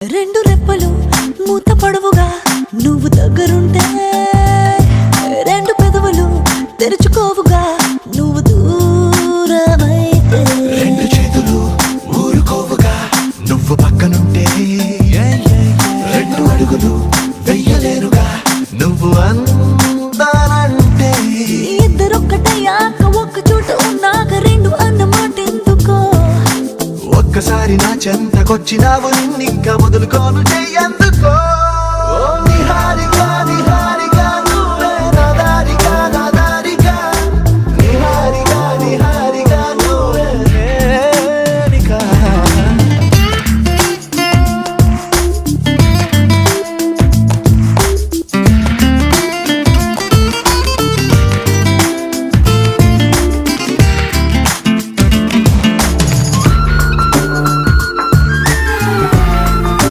రెండు రెప్పలు మూత పడవుగా నువ్వు దగ్గరుంటే, రెండు పెదవులు తెరుచుకోవుగా నువ్వు దూరమైతే, రెండు చేతులు ఊరుకోవుగా నువ్వు పక్కనుంటే, రెండు అడుగులు వెయ్యలేనుగా నువ్వు అందాలంటే, ఇద్దరొక్కటయ్యాక ఒక్క చోట ఉన్నాక రెండు అన్నమాట ఎందుకో, ఒక్కసారి నా చెంతకొచ్చినావు నిన్నింక వదులుకోను